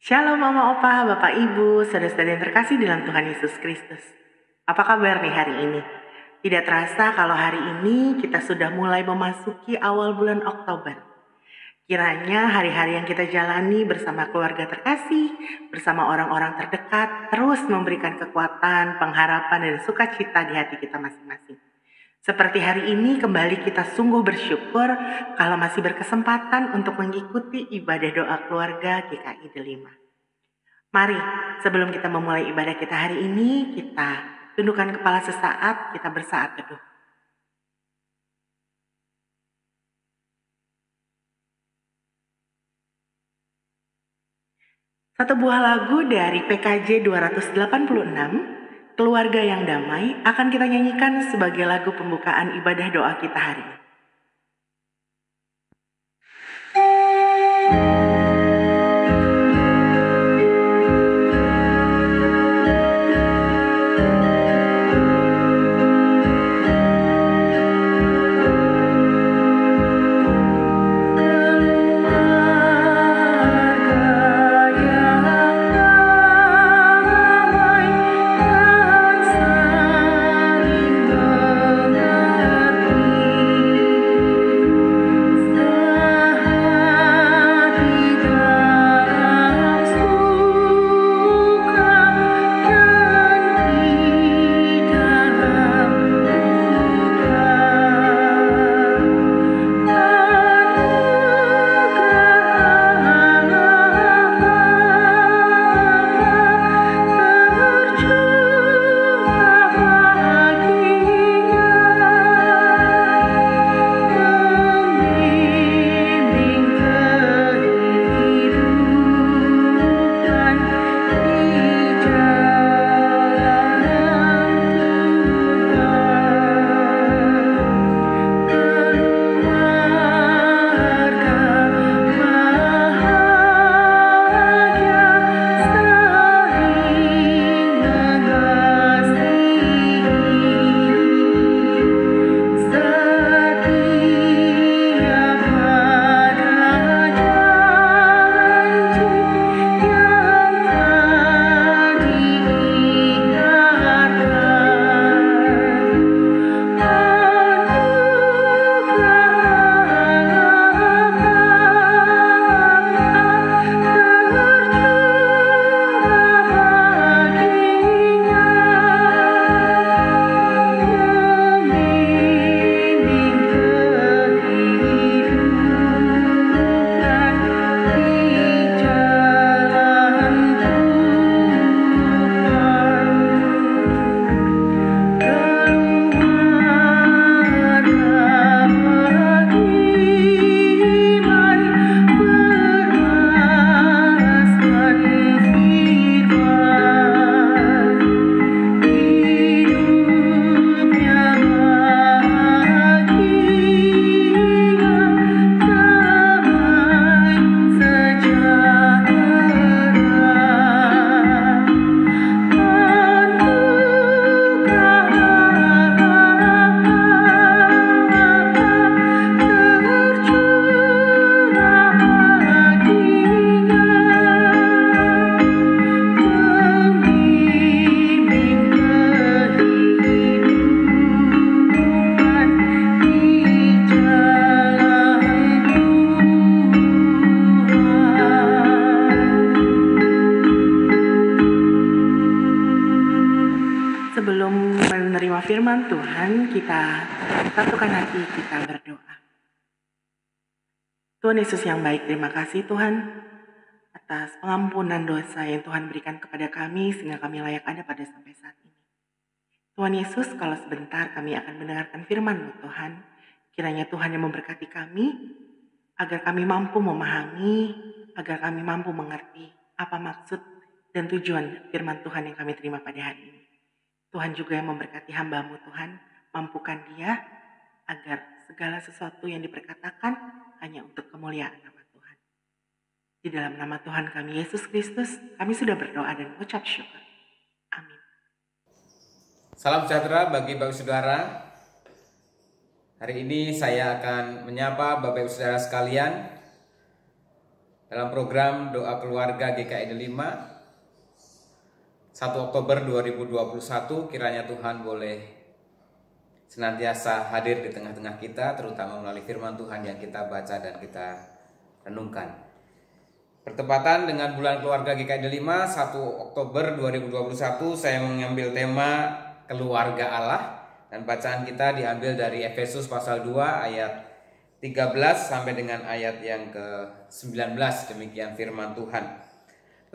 Shalom Mama Opa, Bapak Ibu, saudara-saudara yang terkasih dalam Tuhan Yesus Kristus. Apa kabar nih hari ini? Tidak terasa kalau hari ini kita sudah mulai memasuki awal bulan Oktober. Kiranya hari-hari yang kita jalani bersama keluarga terkasih, bersama orang-orang terdekat, terus memberikan kekuatan, pengharapan, dan sukacita di hati kita masing-masing. Seperti hari ini kembali kita sungguh bersyukur kalau masih berkesempatan untuk mengikuti ibadah doa keluarga GKI Delima. Mari, sebelum kita memulai ibadah kita hari ini, kita tundukkan kepala sesaat, kita bersaat teduh. Satu buah lagu dari PKJ 286, Keluarga yang Damai, akan kita nyanyikan sebagai lagu pembukaan ibadah doa kita hari ini. Firman Tuhan, kita satukan hati, kita berdoa. Tuhan Yesus yang baik, terima kasih Tuhan atas pengampunan dosa yang Tuhan berikan kepada kami sehingga kami layak ada pada sampai saat ini. Tuhan Yesus, kalau sebentar kami akan mendengarkan firman-Mu Tuhan, kiranya Tuhan yang memberkati kami agar kami mampu memahami, agar kami mampu mengerti apa maksud dan tujuan firman Tuhan yang kami terima pada hari ini. Tuhan juga yang memberkati hamba-Mu Tuhan, mampukan dia agar segala sesuatu yang diperkatakan hanya untuk kemuliaan nama Tuhan. Di dalam nama Tuhan kami Yesus Kristus, kami sudah berdoa dan mengucap syukur. Amin. Salam sejahtera bagi Bapak Saudara. Hari ini saya akan menyapa Bapak Ibu Saudara sekalian dalam program Doa Keluarga GKI Delima 1 Oktober 2021. Kiranya Tuhan boleh senantiasa hadir di tengah-tengah kita, terutama melalui firman Tuhan yang kita baca dan kita renungkan. Bertepatan dengan bulan keluarga GKI Delima 1 Oktober 2021, saya mengambil tema keluarga Allah, dan bacaan kita diambil dari Efesus pasal 2 ayat 13 sampai dengan ayat yang ke-19. Demikian firman Tuhan.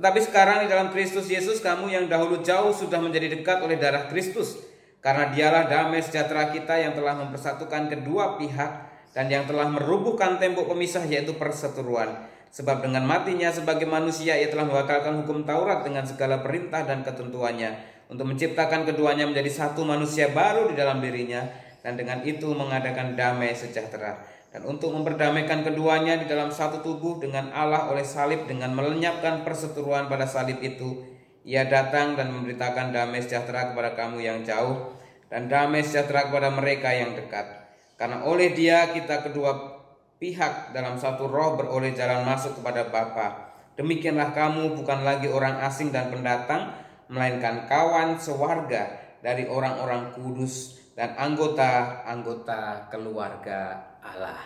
Tetapi sekarang di dalam Kristus Yesus, kamu yang dahulu jauh sudah menjadi dekat oleh darah Kristus, karena dialah damai sejahtera kita yang telah mempersatukan kedua pihak dan yang telah merubuhkan tembok pemisah, yaitu perseteruan. Sebab dengan matinya sebagai manusia ia telah membatalkan hukum Taurat dengan segala perintah dan ketentuannya, untuk menciptakan keduanya menjadi satu manusia baru di dalam dirinya, dan dengan itu mengadakan damai sejahtera. Dan untuk memperdamaikan keduanya di dalam satu tubuh dengan Allah oleh salib, dengan melenyapkan perseteruan pada salib itu, ia datang dan memberitakan damai sejahtera kepada kamu yang jauh, dan damai sejahtera kepada mereka yang dekat. Karena oleh Dia kita kedua pihak dalam satu roh beroleh jalan masuk kepada Bapa. Demikianlah kamu bukan lagi orang asing dan pendatang, melainkan kawan sewarga dari orang-orang kudus dan anggota-anggota keluarga Allah.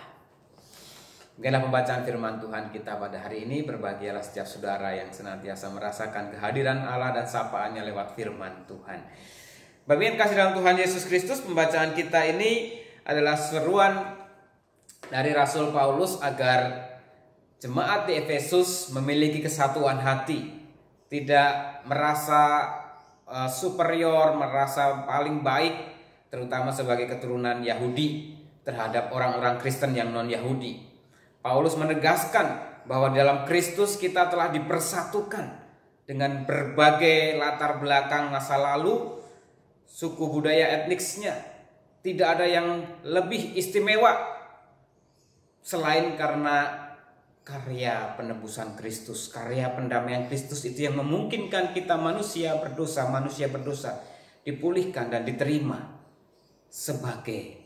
Beginilah pembacaan firman Tuhan kita pada hari ini. Berbahagialah setiap saudara yang senantiasa merasakan kehadiran Allah dan sapaannya lewat firman Tuhan. Bapak yang kasih dalam Tuhan Yesus Kristus, pembacaan kita ini adalah seruan dari Rasul Paulus agar jemaat di Efesus memiliki kesatuan hati, tidak merasa superior, merasa paling baik, terutama sebagai keturunan Yahudi terhadap orang-orang Kristen yang non-Yahudi. Paulus menegaskan bahwa dalam Kristus kita telah dipersatukan dengan berbagai latar belakang masa lalu, suku budaya etnisnya. Tidak ada yang lebih istimewa selain karena karya penebusan Kristus, karya pendamaian Kristus itu yang memungkinkan kita manusia berdosa dipulihkan dan diterima sebagai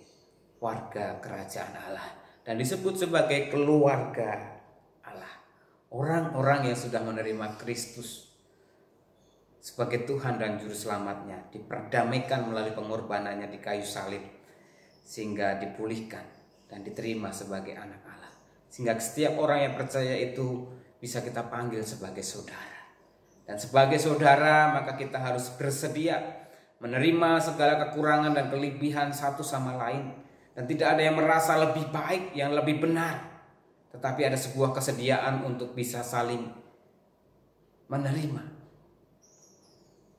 warga kerajaan Allah dan disebut sebagai keluarga Allah. Orang-orang yang sudah menerima Kristus sebagai Tuhan dan Juru Selamatnya diperdamaikan melalui pengorbanannya di kayu salib, sehingga dipulihkan dan diterima sebagai anak Allah. Sehingga setiap orang yang percaya itu bisa kita panggil sebagai saudara. Dan sebagai saudara maka kita harus bersedia menerima segala kekurangan dan kelebihan satu sama lain. Dan tidak ada yang merasa lebih baik, yang lebih benar. Tetapi ada sebuah kesediaan untuk bisa saling menerima,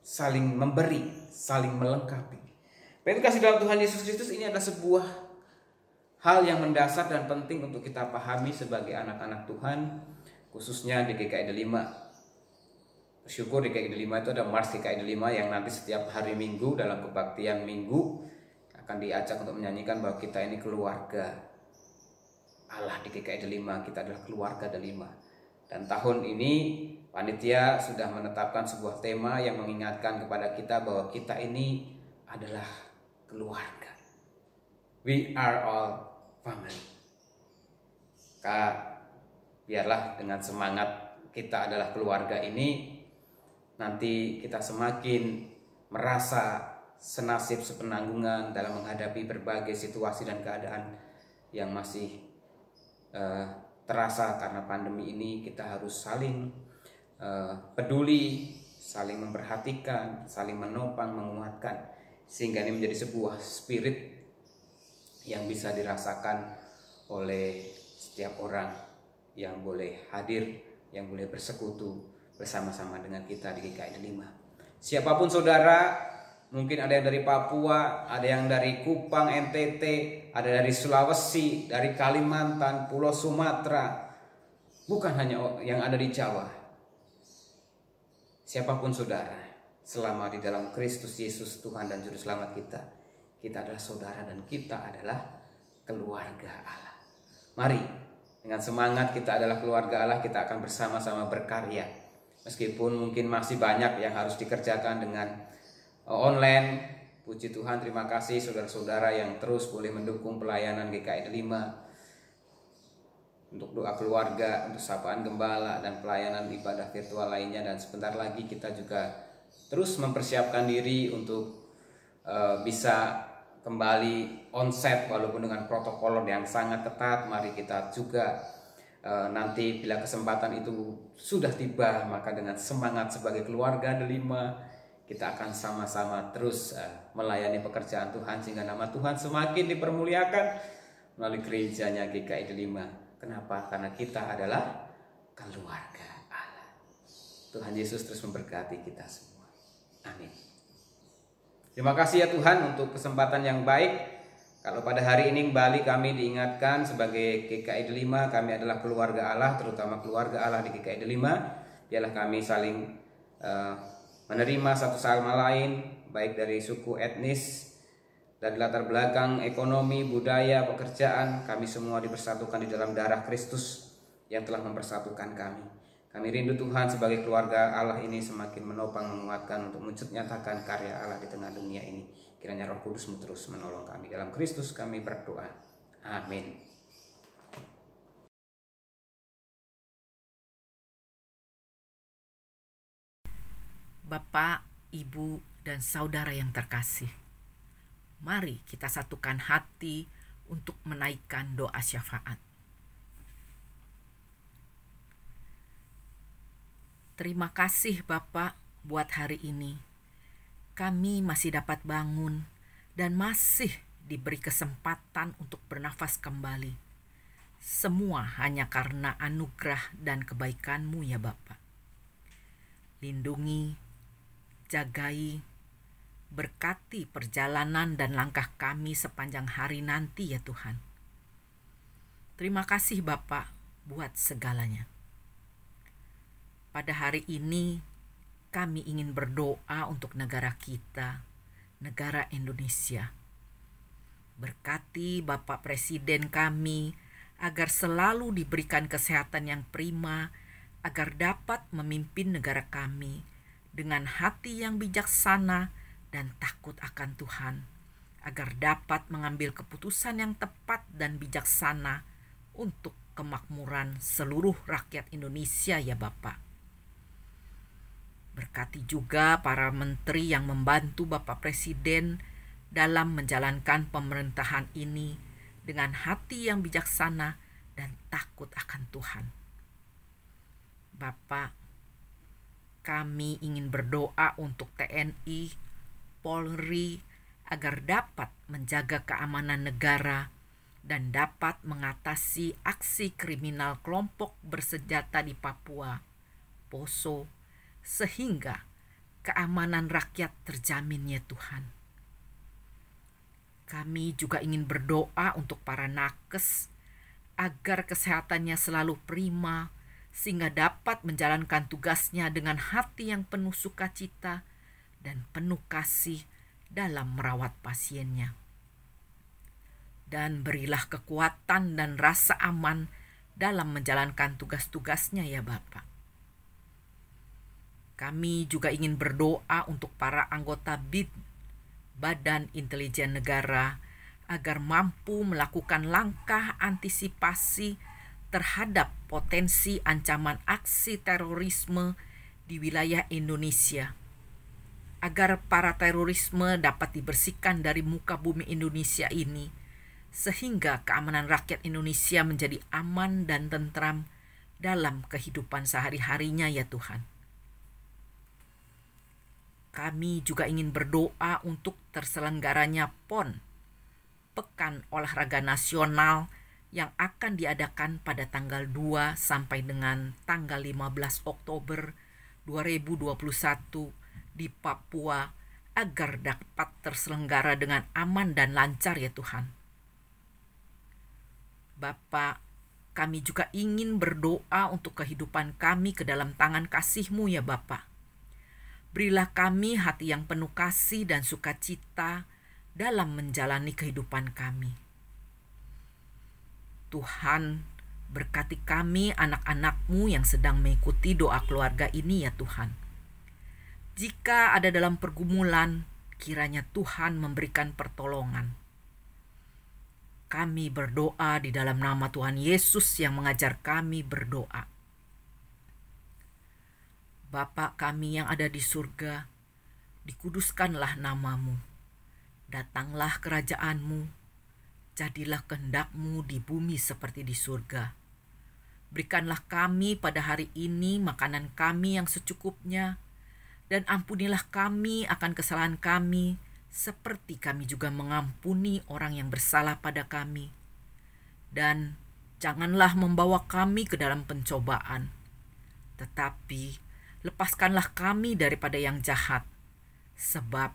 saling memberi, saling melengkapi. Bapak kasih dalam Tuhan Yesus Kristus, ini adalah sebuah hal yang mendasar dan penting untuk kita pahami sebagai anak-anak Tuhan, khususnya di GKI Delima. Bersyukur di GKI Delima itu ada Mars GKI Delima yang nanti setiap hari Minggu dalam kebaktian Minggu akan diajak untuk menyanyikan bahwa kita ini keluarga Allah di GKI Delima, kita adalah keluarga Delima. Dan tahun ini panitia sudah menetapkan sebuah tema yang mengingatkan kepada kita bahwa kita ini adalah keluarga. We are all family. Biarlah dengan semangat kita adalah keluarga ini, nanti kita semakin merasa senasib sepenanggungan dalam menghadapi berbagai situasi dan keadaan yang masih terasa karena pandemi ini. Kita harus saling peduli, saling memperhatikan, saling menopang, menguatkan, sehingga ini menjadi sebuah spirit yang bisa dirasakan oleh setiap orang yang boleh hadir, yang boleh bersekutu bersama-sama dengan kita di GKI Delima. Siapapun saudara, mungkin ada yang dari Papua, ada yang dari Kupang, NTT, ada dari Sulawesi, dari Kalimantan, Pulau Sumatera, bukan hanya yang ada di Jawa. Siapapun saudara, selama di dalam Kristus Yesus Tuhan dan Juru Selamat kita adalah saudara dan kita adalah keluarga Allah. Mari dengan semangat kita adalah keluarga Allah, kita akan bersama-sama berkarya. Meskipun mungkin masih banyak yang harus dikerjakan dengan online. Puji Tuhan, terima kasih saudara-saudara yang terus boleh mendukung pelayanan GKI Delima. untuk doa keluarga, untuk sapaan gembala dan pelayanan ibadah virtual lainnya. Dan sebentar lagi kita juga terus mempersiapkan diri untuk bisa kembali onsite walaupun dengan protokol yang sangat ketat. Mari kita juga nanti bila kesempatan itu sudah tiba, maka dengan semangat sebagai keluarga Delima kita akan sama-sama terus melayani pekerjaan Tuhan sehingga nama Tuhan semakin dipermuliakan melalui gerejanya GKI Delima. Kenapa? Karena kita adalah keluarga Allah. Tuhan Yesus terus memberkati kita semua. Amin. Terima kasih ya Tuhan untuk kesempatan yang baik. Kalau pada hari ini kembali kami diingatkan sebagai GKI Delima, kami adalah keluarga Allah, terutama keluarga Allah di GKI Delima. Biarlah kami saling menerima satu sama lain, baik dari suku, etnis, dari latar belakang ekonomi, budaya, pekerjaan. Kami semua dipersatukan di dalam darah Kristus yang telah mempersatukan kami. Kami rindu Tuhan sebagai keluarga Allah ini semakin menopang, menguatkan untuk nyatakan karya Allah di tengah dunia ini. Kiranya Roh Kudus terus menolong kami. Dalam Kristus kami berdoa. Amin. Bapak, Ibu, dan saudara yang terkasih, mari kita satukan hati untuk menaikkan doa syafaat. Terima kasih Bapak buat hari ini. Kami masih dapat bangun dan masih diberi kesempatan untuk bernafas kembali. Semua hanya karena anugerah dan kebaikan-Mu ya Bapak. Lindungi, jagai, berkati perjalanan dan langkah kami sepanjang hari nanti ya Tuhan. Terima kasih Bapak buat segalanya. Pada hari ini kami ingin berdoa untuk negara kita, negara Indonesia. Berkati Bapak Presiden kami agar selalu diberikan kesehatan yang prima, agar dapat memimpin negara kami dengan hati yang bijaksana dan takut akan Tuhan, agar dapat mengambil keputusan yang tepat dan bijaksana untuk kemakmuran seluruh rakyat Indonesia ya Bapak. Berkati juga para menteri yang membantu Bapak Presiden dalam menjalankan pemerintahan ini dengan hati yang bijaksana dan takut akan Tuhan. Bapak, kami ingin berdoa untuk TNI, Polri, agar dapat menjaga keamanan negara dan dapat mengatasi aksi kriminal kelompok bersenjata di Papua, Poso, sehingga keamanan rakyat terjamin ya Tuhan. Kami juga ingin berdoa untuk para nakes agar kesehatannya selalu prima sehingga dapat menjalankan tugasnya dengan hati yang penuh sukacita dan penuh kasih dalam merawat pasiennya. Dan berilah kekuatan dan rasa aman dalam menjalankan tugas-tugasnya ya Bapak. Kami juga ingin berdoa untuk para anggota BIN, Badan Intelijen Negara, agar mampu melakukan langkah antisipasi terhadap potensi ancaman aksi terorisme di wilayah Indonesia, agar para terorisme dapat dibersihkan dari muka bumi Indonesia ini, sehingga keamanan rakyat Indonesia menjadi aman dan tentram dalam kehidupan sehari-harinya ya Tuhan. Kami juga ingin berdoa untuk terselenggaranya PON, Pekan Olahraga Nasional, yang akan diadakan pada tanggal 2 sampai dengan tanggal 15 Oktober 2021 di Papua, agar dapat terselenggara dengan aman dan lancar ya Tuhan. Bapak, kami juga ingin berdoa untuk kehidupan kami ke dalam tangan kasih-Mu ya Bapak. Berilah kami hati yang penuh kasih dan sukacita dalam menjalani kehidupan kami. Tuhan, berkati kami anak-anak-Mu yang sedang mengikuti doa keluarga ini ya Tuhan. Jika ada dalam pergumulan, kiranya Tuhan memberikan pertolongan. kami berdoa di dalam nama Tuhan Yesus yang mengajar kami berdoa. Bapa kami yang ada di surga, dikuduskanlah namamu. Datanglah kerajaanmu, jadilah kehendak-Mu di bumi seperti di surga. Berikanlah kami pada hari ini makanan kami yang secukupnya, dan ampunilah kami akan kesalahan kami, seperti kami juga mengampuni orang yang bersalah pada kami. Dan janganlah membawa kami ke dalam pencobaan, tetapi lepaskanlah kami daripada yang jahat, sebab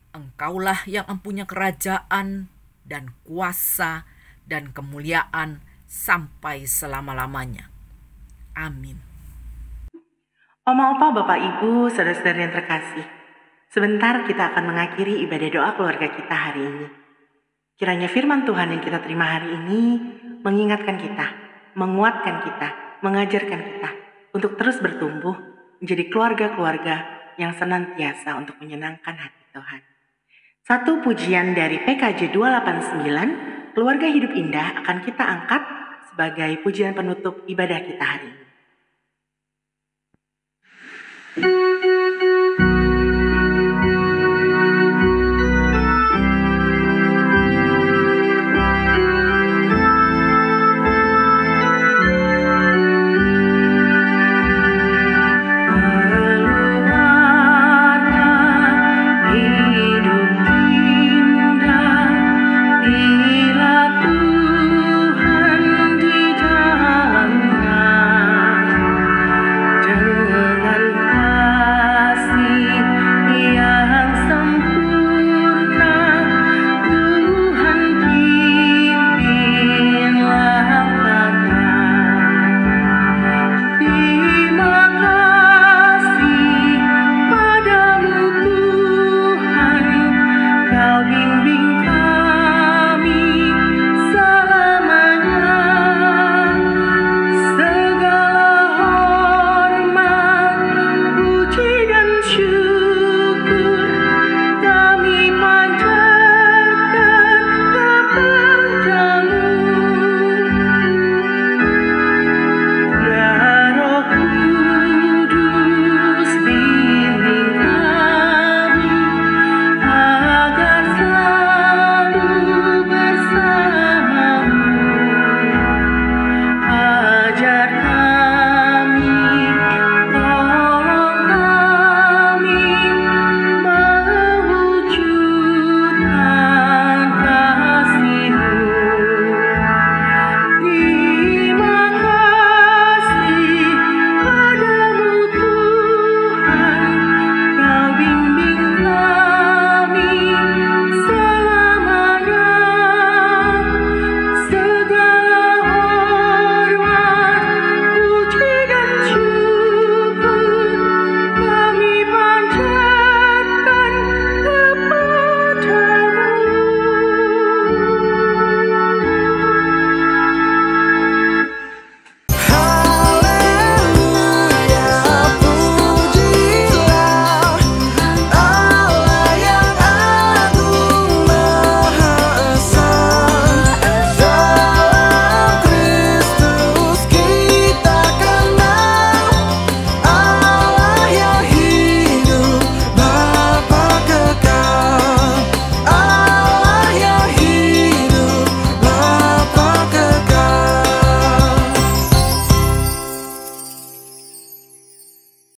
Engkaulah yang mempunyai kerajaan dan kuasa dan kemuliaan sampai selama-lamanya. Amin. Oma, opa, bapak, ibu, saudara-saudari yang terkasih, sebentar kita akan mengakhiri ibadah doa keluarga kita hari ini. Kiranya firman Tuhan yang kita terima hari ini mengingatkan kita, menguatkan kita, mengajarkan kita untuk terus bertumbuh menjadi keluarga-keluarga yang senantiasa untuk menyenangkan hati Tuhan. Satu pujian dari PKJ 289, Keluarga Hidup Indah, akan kita angkat sebagai pujian penutup ibadah kita hari ini.